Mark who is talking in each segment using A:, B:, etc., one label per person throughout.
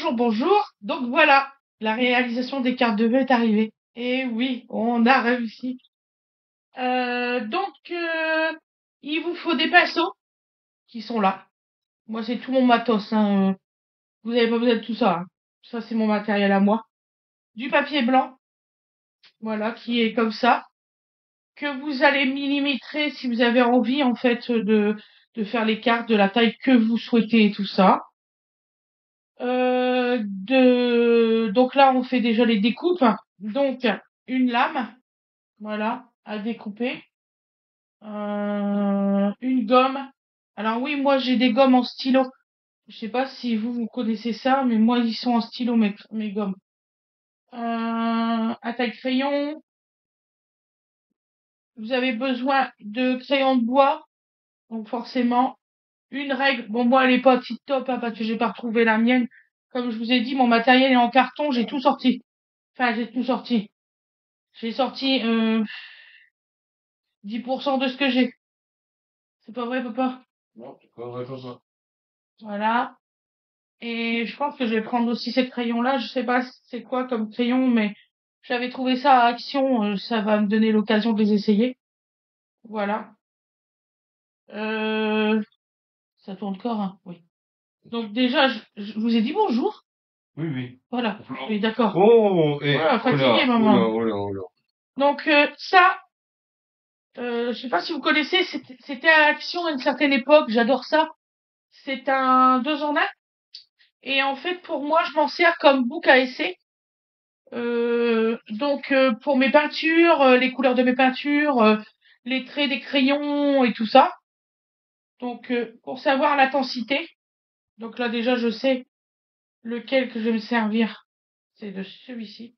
A: Bonjour, bonjour. Donc voilà, la réalisation des cartes de vœux est arrivée. Et oui, on a réussi. Il vous faut des pinceaux qui sont là. Moi, c'est tout mon matos, hein. Vous avez pas besoin de tout ça, hein. Ça, c'est mon matériel à moi. Du papier blanc, voilà, qui est comme ça, que vous allez millimétrer si vous avez envie, en fait, de faire les cartes de la taille que vous souhaitez et tout ça. Donc là, on fait déjà les découpes. Donc, une lame, voilà, à découper. Une gomme. Alors oui, moi j'ai des gommes en stylo. Je sais pas si vous connaissez ça, mais moi ils sont en stylo mes gommes. Un taille-crayon. Vous avez besoin de crayon de bois, donc forcément une règle. Bon, moi elle est pas tip top, hein, parce que j'ai pas retrouvé la mienne. Comme je vous ai dit, mon matériel est en carton, j'ai tout sorti. Enfin, j'ai tout sorti. J'ai sorti 10% de ce que j'ai. C'est pas vrai, papa?
B: Non, c'est pas vrai, papa.
A: Voilà. Et je pense que je vais prendre aussi ces crayons-là. Je sais pas c'est quoi comme crayon, mais j'avais trouvé ça à Action. Ça va me donner l'occasion de les essayer. Voilà. Euh, Ça tourne encore, hein? Oui. Donc déjà, je vous ai dit bonjour.
B: Oui, oui.
A: Voilà. Oui, d'accord.
B: Oh,
A: Voilà,
B: oh
A: fatigué,
B: là, oh
A: maman.
B: là, oh là, oh là.
A: Donc ça, je sais pas si vous connaissez, c'était à Action à une certaine époque. J'adore ça. C'est un 2 en 1. Et en fait, pour moi, je m'en sers comme bouc à essai. Pour mes peintures, les couleurs de mes peintures, les traits des crayons et tout ça. Donc, pour savoir l'intensité. Donc là, déjà, je sais lequel que je vais me servir. C'est de celui-ci.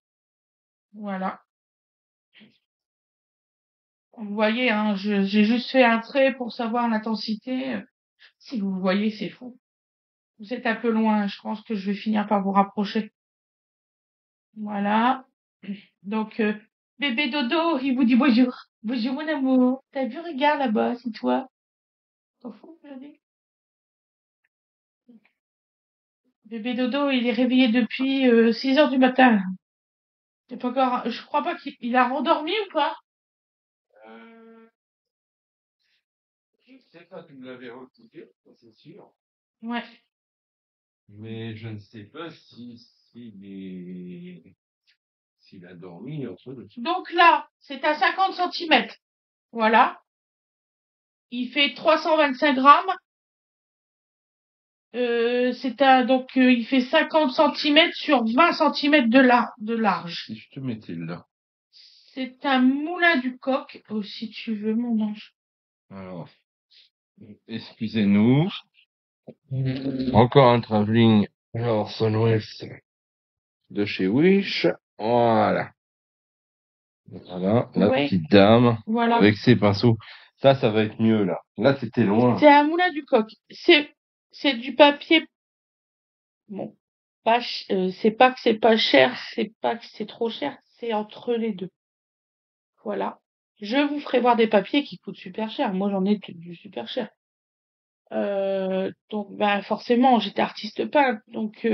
A: Voilà. Vous voyez, hein, j'ai juste fait un trait pour savoir l'intensité. Si vous voyez, c'est fou. Vous êtes un peu loin. Je pense que je vais finir par vous rapprocher. Voilà. Donc, bébé dodo, il vous dit bonjour. Bonjour mon amour. T'as vu, regarde là-bas, c'est toi. T'en fous, je dis. Bébé dodo, il est réveillé depuis 6 heures du matin. C'est pas encore. Je crois pas qu'il a rendormi ou pas?
B: Euh, je sais pas, tu me l'avais recouté, ça, c'est sûr.
A: Ouais.
B: Mais je ne sais pas s'il a dormi entre deux.
A: Donc là, c'est à 50 centimètres. Voilà. Il fait 325 grammes. Il fait 50 centimètres sur 20 centimètres de large.
B: Si je te mettais là.
A: C'est un moulin du coq, oh, si tu veux, mon ange.
B: Alors, excusez-nous. Encore un travelling Orson Welles de chez Wish. Voilà. Voilà, la
A: Ouais,
B: petite dame
A: voilà.
B: avec ses pinceaux. Ça va être mieux là. Là, t'étais loin.
A: C'est un moulin du coq. C'est du papier. Bon, c'est pas que c'est pas cher, c'est pas que c'est trop cher, c'est entre les deux. Voilà. Je vous ferai voir des papiers qui coûtent super cher. Moi, j'en ai du super cher. Ben, forcément, j'étais artiste peintre, donc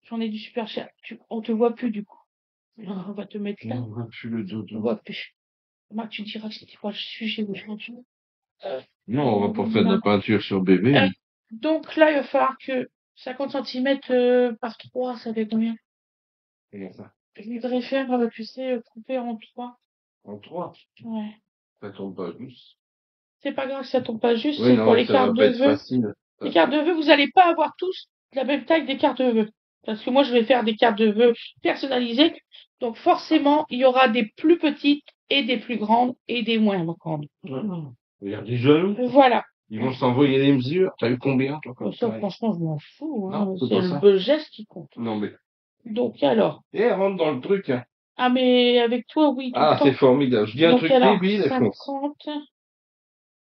A: j'en ai du super cher. On te voit plus du coup. On va te mettre là.
B: On voit plus le
A: On
B: dodo.
A: voit plus. Moi, tu diras que c'était pas le sujet aujourd'hui.
B: Non, on va pas faire de la peinture sur bébé.
A: Euh, donc là, il va falloir que 50 centimètres par 3, ça fait combien?
B: Comment ça?
A: Je voudrais faire, tu sais, couper en 3.
B: En 3.
A: Ouais.
B: Ça tombe pas juste.
A: C'est pas grave que ça tombe pas juste,
B: Oui,
A: c'est
B: non,
A: pour
B: mais
A: les
B: ça va
A: cartes
B: pas
A: de
B: être
A: vœux.
B: facile.
A: Les cartes de vœux, vous allez pas avoir tous la même taille des cartes de vœux. Parce que moi, je vais faire des cartes de vœux personnalisées. Donc forcément, il y aura des plus petites et des plus grandes et des moins grandes.
B: Regarde les jaloux.
A: Voilà.
B: Ils vont s'envoyer les mesures. T'as eu combien, toi, comme
A: Ça,
B: ça?
A: franchement, je m'en fous, hein.
B: Non, c'est
A: C'est
B: pas ça.
A: le geste qui compte.
B: Non, mais.
A: Donc alors.
B: Eh, rentre dans le truc, hein.
A: Ah, mais avec toi, oui, tout le
B: Ah,
A: temps.
B: c'est formidable. Je dis un
A: Donc
B: truc
A: alors,
B: débile, elle fonce.
A: 50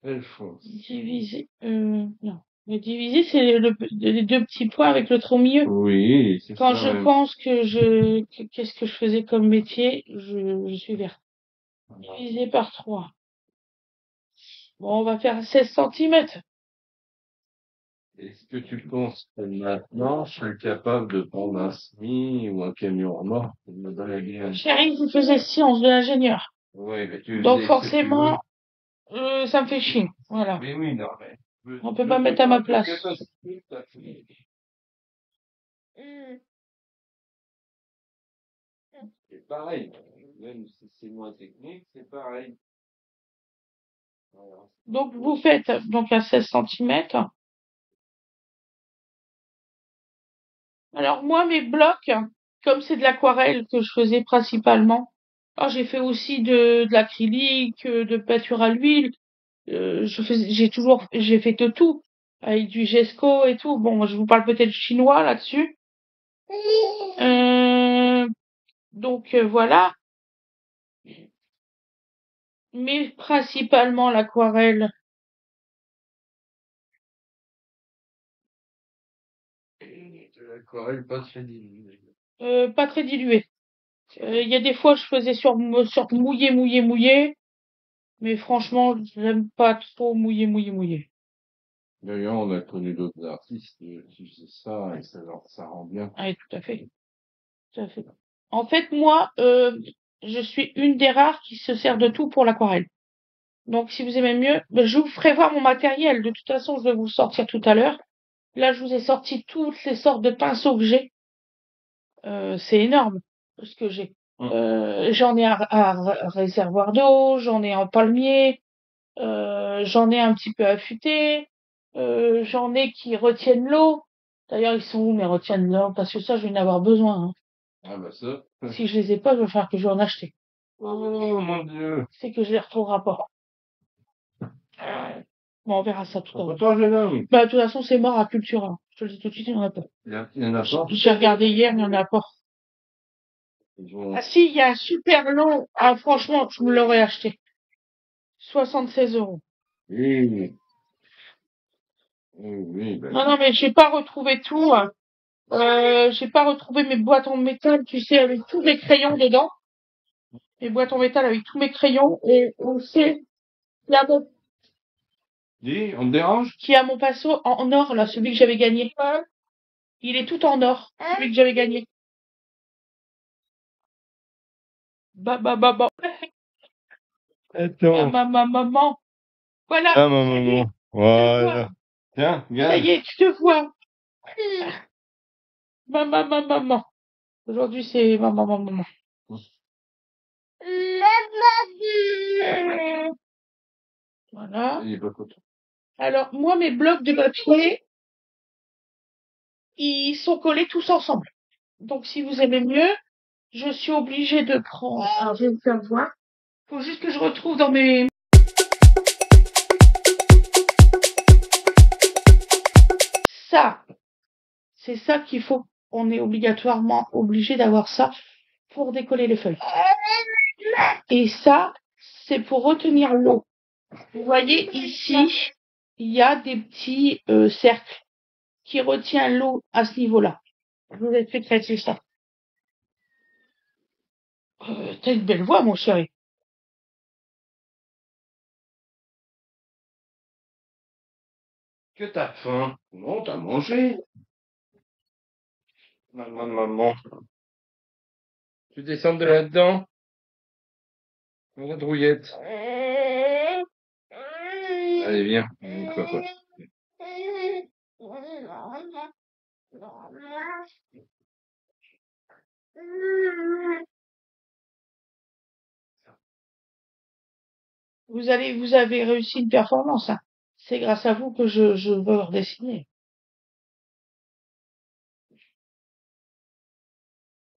B: Elle fonce.
A: divisé, non. Le divisé, c'est les deux petits points avec le trait au milieu.
B: Oui, c'est
A: Quand
B: ça
A: je
B: même.
A: pense qu'est-ce que je faisais comme métier, je suis vert. Divisé par 3. Bon, on va faire 16 centimètres.
B: Est-ce que tu penses que maintenant, je serais capable de prendre un SMI ou un camion remorque pour me balader un...
A: Chérie, je faisais sciences de l'ingénieur.
B: Oui, mais tu
A: Donc
B: faisais ce que tu veux.
A: forcément, ça me fait chier. Voilà.
B: Mais oui, non, mais
A: On peut pas mettre à ma place.
B: C'est pareil. Même si c'est moins technique, c'est pareil. Voilà.
A: Donc vous faites donc à 16 centimètres. Alors moi, mes blocs, comme c'est de l'aquarelle que je faisais principalement, alors j'ai fait aussi de l'acrylique, de peinture à l'huile. J'ai fait de tout avec du Gesco et tout. Bon, moi, je vous parle peut-être chinois là-dessus. Euh, voilà, mais principalement l'aquarelle,
B: De l'aquarelle pas très diluée.
A: pas très diluée. Il y a des fois, je faisais sur mouillé, mouillé, mouillé, mais franchement, j'aime pas trop mouillé, mouillé, mouillé.
B: D'ailleurs, on a connu d'autres artistes qui faisaient ça et ça rend bien.
A: Ah, oui, tout à fait, tout à fait. En fait, moi, je suis une des rares qui se sert de tout pour l'aquarelle. Donc, si vous aimez mieux, ben, je vous ferai voir mon matériel. De toute façon, je vais vous le sortir tout à l'heure. Là, je vous ai sorti toutes les sortes de pinceaux que j'ai. C'est énorme ce que j'ai. J'en ai à réservoir d'eau, j'en ai en palmier, j'en ai un petit peu affûté, j'en ai qui retiennent l'eau. D'ailleurs, ils sont où mes retiennent l'eau? Parce que ça, je vais en avoir besoin, hein.
B: Ah bah ça.
A: Si je les ai pas, il va falloir que je vais en acheter.
B: Oh mon Dieu.
A: C'est que je les retrouverai pas. Bon, on verra ça tout à l'heure.
B: Toi, jeune homme.
A: Bah, de toute façon, c'est mort à Cultura. Je te le dis tout de suite, il n'y en a pas.
B: Il y en a pas.
A: J'ai regardé hier, il n'y en a pas. Ah si, il y a un super long. Ah, franchement, je me l'aurais acheté. 76 €.
B: Oui, oui, oui, ben,
A: Non, non, mais j'ai pas retrouvé tout. J'ai pas retrouvé mes boîtes en métal, tu sais, avec tous mes crayons dedans. Mes boîtes en métal avec tous mes crayons. Et on sait
B: dis, on te dérange?
A: qu'il y a mon pinceau en or, là, celui que j'avais gagné. Il est tout en or, celui que j'avais gagné. Bah, bah, bah, bah.
B: Attends.
A: Maman. Voilà.
B: Ah, ma
A: Ça y est,
B: maman.
A: tu te
B: Voilà.
A: vois.
B: Tiens,
A: Ça
B: regarde.
A: y est, tu te vois. Maman. Aujourd'hui, c'est maman. Voilà.
B: Il est pas content.
A: Alors, moi, mes blocs de papier, ils sont collés tous ensemble. Donc, si vous aimez mieux, je suis obligée de prendre. Alors, je vais vous faire voir. Faut juste que je retrouve dans mes. Ça, c'est ça qu'il faut. On est obligatoirement obligé d'avoir ça pour décoller les feuilles. Et ça, c'est pour retenir l'eau. Vous voyez ici, il y a des petits cercles qui retiennent l'eau à ce niveau-là. Je vous expliquerai tout ça. T'as une belle voix, mon chéri.
B: Que t'as faim? Non, t'as mangé. Maman. Tu descends de là-dedans? La drouillette. Allez, viens. Quoi.
A: Vous avez réussi une performance, hein. C'est grâce à vous que je veux redessiner.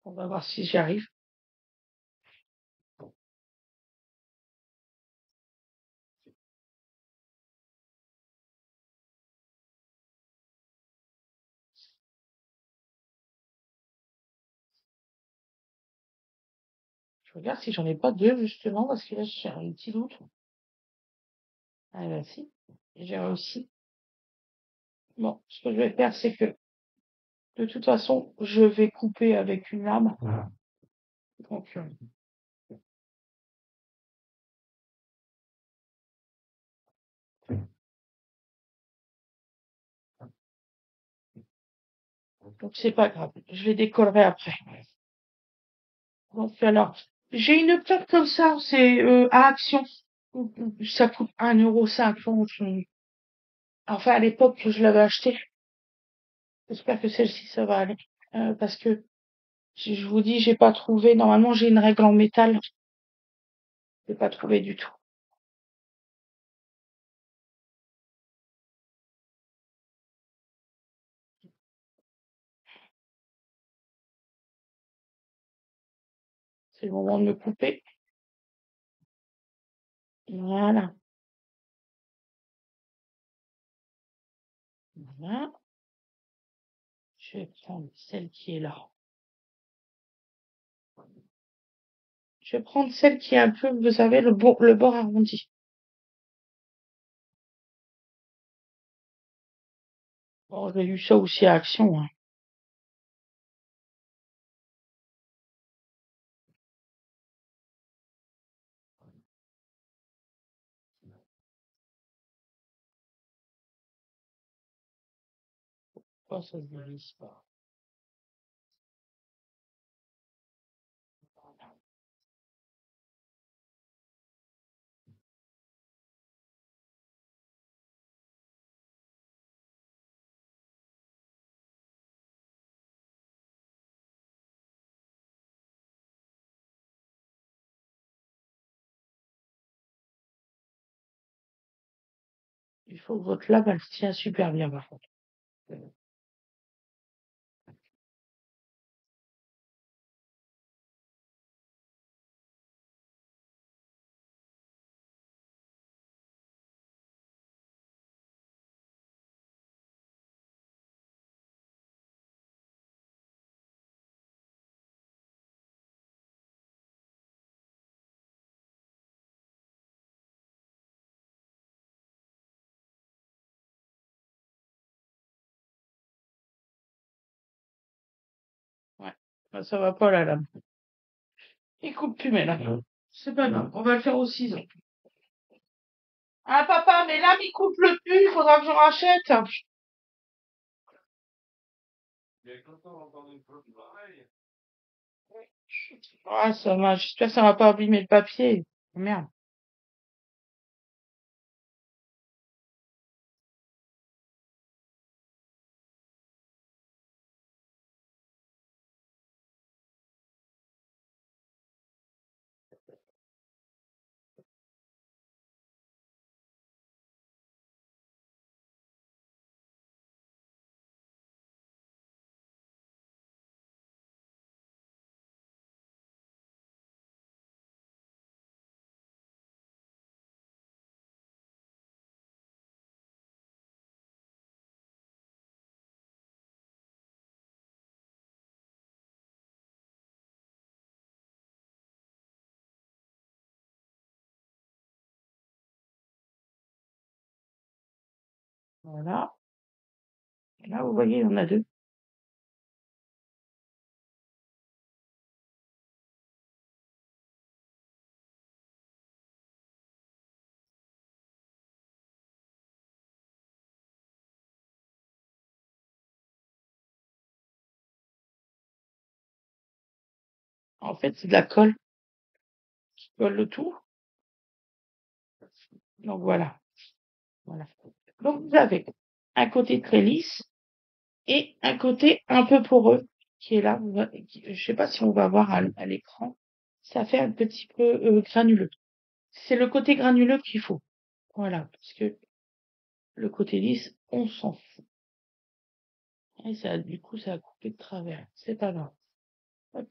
A: On va voir si j'y arrive. Je regarde si j'en ai pas deux, justement, parce que là, j'ai un petit doute. Ah, ben si. J'ai réussi. Bon, ce que je vais faire, c'est que, de toute façon, je vais couper avec une lame. Donc, Donc c'est pas grave, je les décollerai après. Donc alors, j'ai une plaque comme ça, c'est à Action. Ça coûte 1,50 €. Enfin, à l'époque que je l'avais acheté. J'espère que celle-ci, ça va aller. Parce que je vous dis, j'ai pas trouvé. Normalement, j'ai une règle en métal. J'ai pas trouvé du tout. C'est le moment de me couper. Voilà. Voilà. Je vais prendre celle qui est là. Je vais prendre celle qui est un peu, vous savez, le bord arrondi. Bon, j'ai eu ça aussi à Action, hein. Oh, ça se divise pas. Il faut que votre lame, elle tient super bien, par contre. Ouais. Bah, ça va pas, la lame. Il coupe plus mes lames. C'est pas grave. On va le faire au ciseau. Ah, papa, mes lames, ils coupent le plus. Il faudra que j'en rachète. Ah, ça va. J'espère que ça va pas abîmer le papier. Merde. Voilà. Et là, vous voyez, il y en a deux. En fait, c'est de la colle qui colle le tout. Donc voilà. Voilà. Donc vous avez un côté très lisse et un côté un peu poreux qui est là. Je sais pas si on va voir à l'écran. Ça fait un petit peu granuleux. C'est le côté granuleux qu'il faut. Voilà, parce que le côté lisse, on s'en fout. Et ça, du coup, ça a coupé de travers. C'est pas grave. Hop.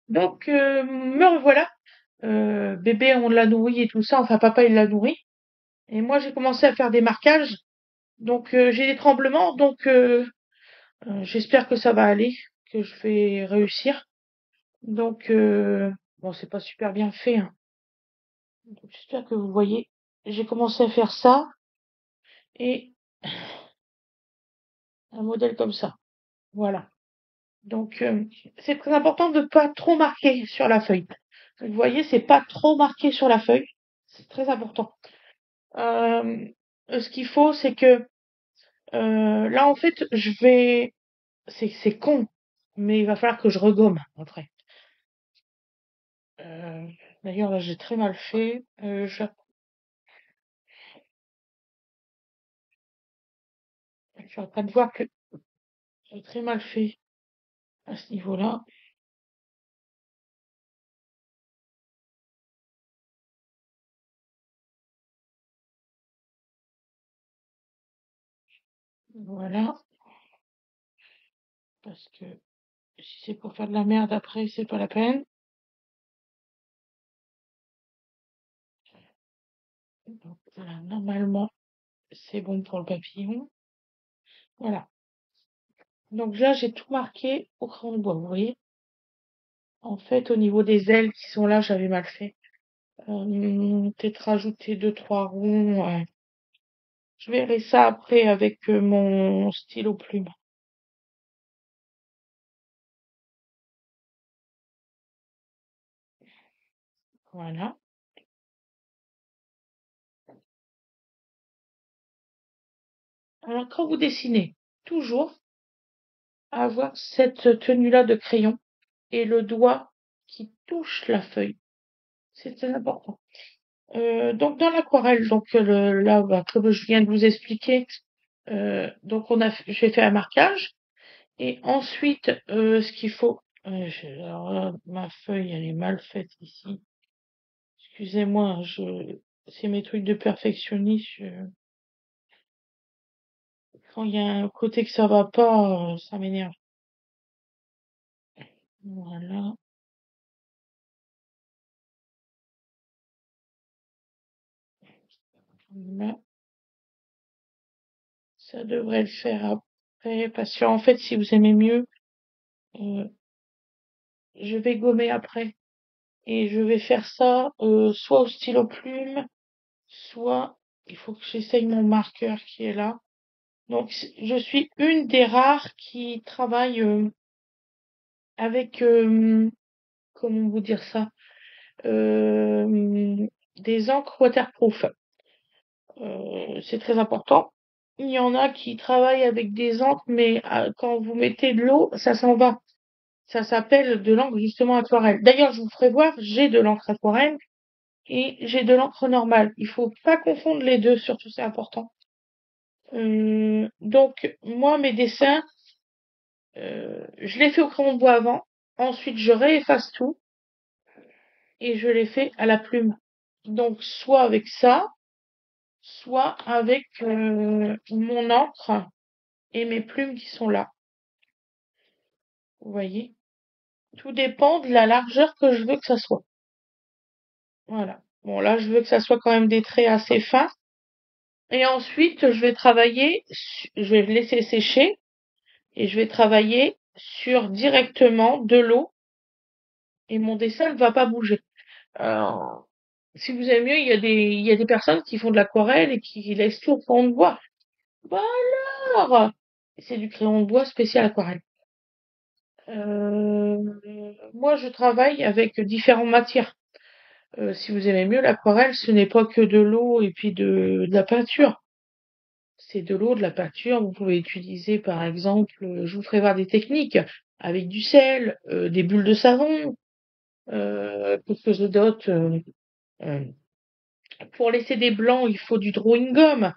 A: Donc, me revoilà. Bébé, on l'a nourri et tout ça. Enfin, papa, il l'a nourri. Et moi, j'ai commencé à faire des marquages. Donc, j'ai des tremblements. Donc, j'espère que ça va aller, que je vais réussir. Donc, bon, c'est pas super bien fait, hein. Donc, j'espère que vous voyez. J'ai commencé à faire ça et un modèle comme ça. Voilà. Donc, c'est très important de pas trop marquer sur la feuille. Vous voyez, c'est pas trop marqué sur la feuille. C'est très important. Ce qu'il faut, c'est que là, en fait, c'est con, mais il va falloir que je regomme après. Euh, D'ailleurs, là, j'ai très mal fait. Je suis en train de voir que j'ai très mal fait à ce niveau-là. Voilà. Parce que si c'est pour faire de la merde après, c'est pas la peine. Donc, voilà, normalement, c'est bon pour le papillon. Voilà. Donc là, j'ai tout marqué au crayon de bois, vous voyez. En fait, au niveau des ailes qui sont là, j'avais mal fait. Peut-être rajouter deux, trois ronds. Je verrai ça après avec mon stylo plume. Voilà. Alors, quand vous dessinez, toujours avoir cette tenue-là de crayon et le doigt qui touche la feuille. C'est très important. Donc dans l'aquarelle, donc là, bah, comme je viens de vous expliquer, donc j'ai fait un marquage et ensuite ce qu'il faut, alors là, ma feuille elle est mal faite ici. Excusez-moi, c'est mes trucs de perfectionniste. Quand il y a un côté que ça va pas, ça m'énerve. Voilà. Là, ça devrait le faire après, parce qu'en fait, si vous aimez mieux, euh, je vais gommer après. Et je vais faire ça soit au stylo plume, soit il faut que j'essaye mon marqueur qui est là. Donc je suis une des rares qui travaille avec comment vous dire ça, des encres waterproof. C'est très important. Il y en a qui travaillent avec des encres, mais quand vous mettez de l'eau, ça s'en va. Ça s'appelle de l'encre justement aquarelle. D'ailleurs, je vous ferai voir, j'ai de l'encre aquarelle et j'ai de l'encre normale. Il faut pas confondre les deux, surtout c'est important. Donc moi mes dessins, je les fais au crayon de bois avant. Ensuite je réefface tout et je les fais à la plume. Donc soit avec ça, soit avec mon encre et mes plumes qui sont là. Vous voyez? Tout dépend de la largeur que je veux que ça soit. Voilà. Bon là je veux que ça soit quand même des traits assez fins. Et ensuite je vais travailler, je vais laisser sécher et je vais travailler sur directement de l'eau et mon dessin ne va pas bouger. Alors, si vous aimez mieux, il y a des personnes qui font de l'aquarelle et qui laissent tout au crayon de bois. Bah alors, c'est du crayon de bois spécial aquarelle. Euh, Moi, je travaille avec différentes matières. Si vous aimez mieux l'aquarelle, ce n'est pas que de l'eau et puis de la peinture. C'est de l'eau, de la peinture. Vous pouvez utiliser, par exemple, je vous ferai voir des techniques avec du sel, des bulles de savon, quelque chose d'autre. Euh, pour laisser des blancs, il faut du drawing gum.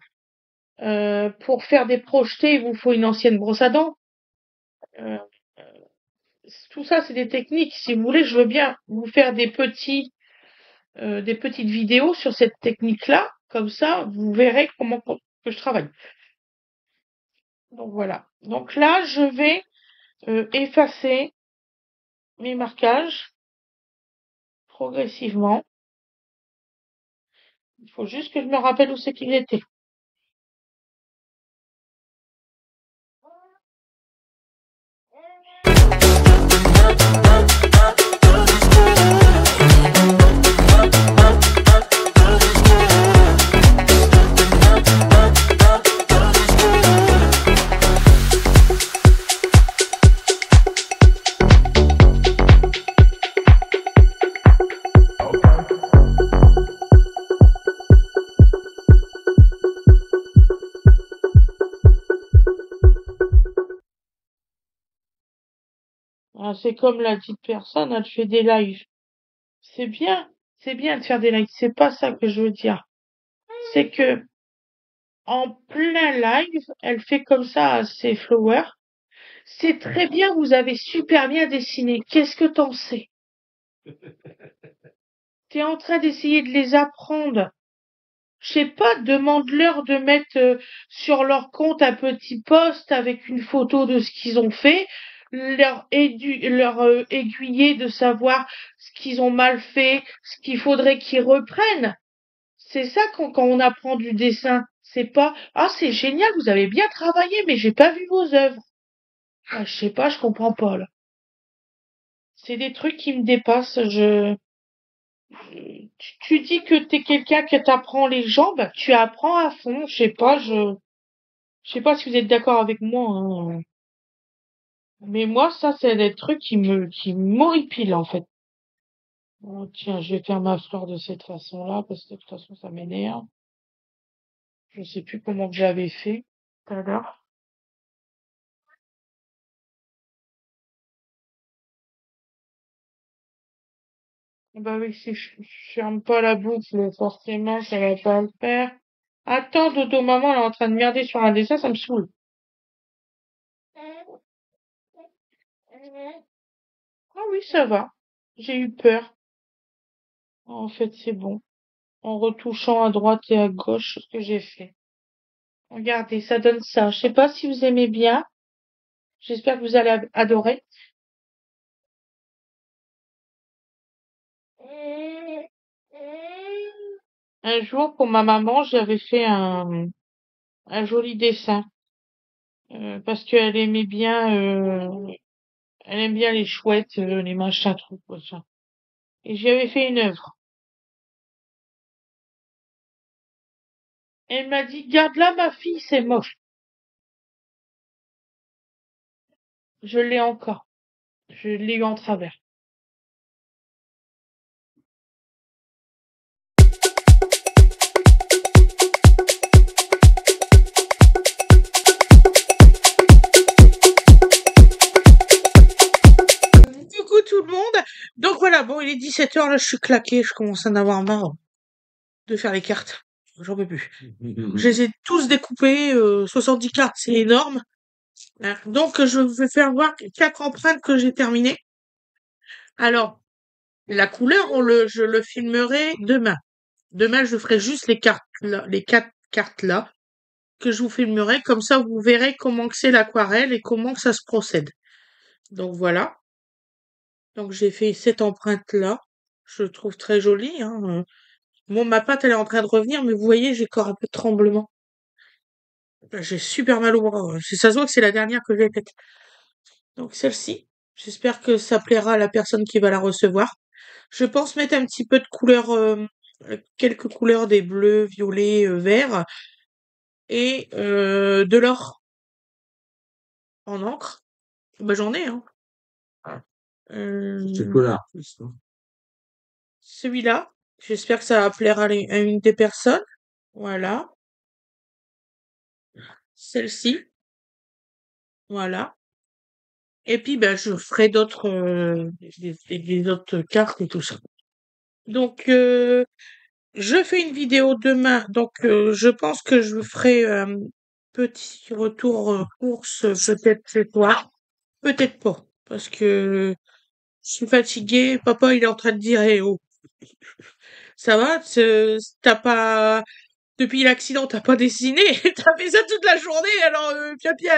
A: Pour faire des projetés, il vous faut une ancienne brosse à dents. Euh, tout ça, c'est des techniques. Si vous voulez, je veux bien vous faire des petites vidéos sur cette technique-là. Comme ça, vous verrez comment que je travaille. Donc voilà. Donc là, je vais effacer mes marquages. progressivement. Il faut juste que je me rappelle où c'est qu'il était. Ah, c'est comme l'a dit personne, elle fait des lives. C'est bien de faire des lives. C'est pas ça que je veux dire. C'est que en plein live, elle fait comme ça à ses followers. C'est très bien, vous avez super bien dessiné. Qu'est-ce que t'en sais? T'es en train d'essayer de les apprendre. Je sais pas, demande-leur de mettre sur leur compte un petit post avec une photo de ce qu'ils ont fait, leur aiguiller de savoir ce qu'ils ont mal fait, ce qu'il faudrait qu'ils reprennent. C'est ça quand on apprend du dessin. C'est pas ah c'est génial, vous avez bien travaillé, mais j'ai pas vu vos œuvres. Ah, je sais pas, je comprends pas là. C'est des trucs qui me dépassent. Tu dis que t'es quelqu'un qui t'apprend les gens, bah tu apprends à fond. Je sais pas si vous êtes d'accord avec moi, hein. Mais moi, ça, c'est des trucs qui m'horripilent, en fait. Oh, tiens, je vais faire ma fleur de cette façon-là, parce que de toute façon, ça m'énerve. Je sais plus comment que j'avais fait tout à l'heure. Bah oui, si je ferme pas la boucle, forcément, ça va pas le faire. Attends, Dodo, maman, elle est en train de merder sur un dessin, ça me saoule. Ah oui, ça va. J'ai eu peur. En fait, c'est bon. En retouchant à droite et à gauche ce que j'ai fait. Regardez, ça donne ça. Je sais pas si vous aimez bien. J'espère que vous allez adorer. Un jour, pour ma maman, j'avais fait un joli dessin. Parce qu'elle aimait bien, elle aime bien les chouettes, les machins, trucs, comme ça. Et j'avais fait une œuvre. Elle m'a dit, garde-la, ma fille, c'est moche. Je l'ai encore. Je l'ai eu en travers. Coucou tout le monde. Donc voilà, bon, il est 17h, là, je suis claquée, je commence à en avoir marre de faire les cartes. J'en peux plus. Je les ai tous découpés, 70 cartes, c'est énorme. Donc, je vais faire voir 4 empreintes que j'ai terminées. Alors, la couleur, je le filmerai demain. Demain, je ferai juste les cartes là, les 4 cartes là, que je vous filmerai. Comme ça, vous verrez comment que c'est l'aquarelle et comment que ça se procède. Donc voilà. Donc j'ai fait cette empreinte là. Je le trouve très jolie, hein. Bon, ma pâte, elle est en train de revenir, mais vous voyez, j'ai encore un peu de tremblement. J'ai super mal au bras. Ça se voit que c'est la dernière que j'ai faite. Donc celle-ci, j'espère que ça plaira à la personne qui va la recevoir. Je pense mettre un petit peu de couleur, quelques couleurs des bleus, violets, verts et de l'or en encre. Bah j'en ai, hein.
B: C'est
A: Euh,
B: quoi l'artiste, hein?
A: celui-là, j'espère que ça va plaire à une des personnes. Voilà. Celle-ci, voilà. Et puis ben je ferai d'autres des autres cartes et tout ça. Donc je fais une vidéo demain, donc je pense que je vous ferai un petit retour course peut-être ce soir, peut-être pas, parce que je suis fatiguée. Papa, il est en train de dire, eh oh, ça va, t'as pas, depuis l'accident, t'as pas dessiné, t'as fait ça toute la journée, alors pied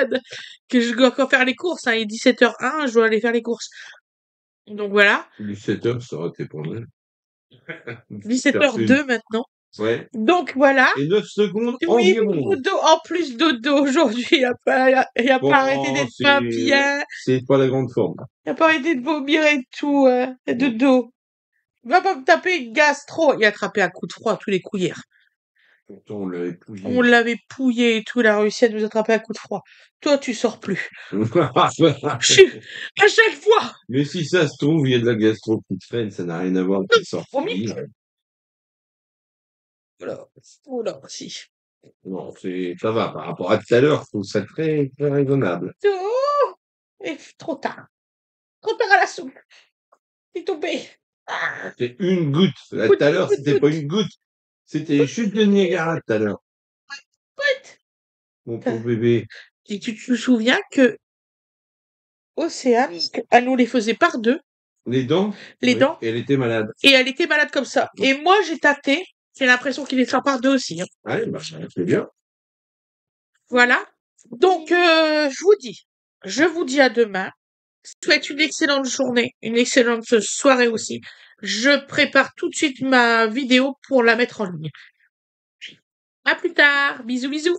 A: que je dois encore faire les courses, hein, il est 17h01, je dois aller faire les courses. Donc voilà.
B: 17h, ça aurait été pas mal.
A: 17h02 maintenant.
B: Ouais.
A: Donc voilà.
B: Et 9 secondes
A: Oui,
B: environ.
A: dodo, en plus dodo aujourd'hui, il a
B: Bon,
A: pas arrêté d'être pas bien,
B: c'est pas la grande forme.
A: il a pas arrêté de vomir et tout, dodo. Va pas me taper une gastro. Il a attrapé un coup de froid tous les coups hier.
B: Pourtant, on l'a
A: On
B: épouillé.
A: l'avait pouillé et tout, il a réussi à nous attraper un coup de froid. Toi, tu sors plus. À chaque fois.
B: Mais si ça se trouve, il y a de la gastro qui traîne, ça n'a rien à voir avec les
A: Vomi.
B: sorties.
A: Voilà. Oula, si.
B: Non, ça va, par rapport à tout à l'heure, je trouve ça très, très raisonnable.
A: Oh, et trop tard. Trop tard à la soupe. C'est tombé. Ah,
B: C'est une goutte. Là, tout à l'heure, c'était pas une goutte. C'était les chutes de Niagara tout à l'heure. Mon pauvre bébé.
A: et tu te souviens que Océane, elle nous les faisait par deux,
B: Les dents?
A: les
B: Oui.
A: dents,
B: Et elle était malade.
A: et elle était malade comme ça. Et moi, j'ai tâté. J'ai l'impression qu'il les fait par deux aussi. Hein.
B: Ouais, bah, c'est bien.
A: Voilà. Donc, je vous dis à demain. Je vous souhaite une excellente journée, une excellente soirée aussi. Je prépare tout de suite ma vidéo pour la mettre en ligne. À plus tard. Bisous, bisous.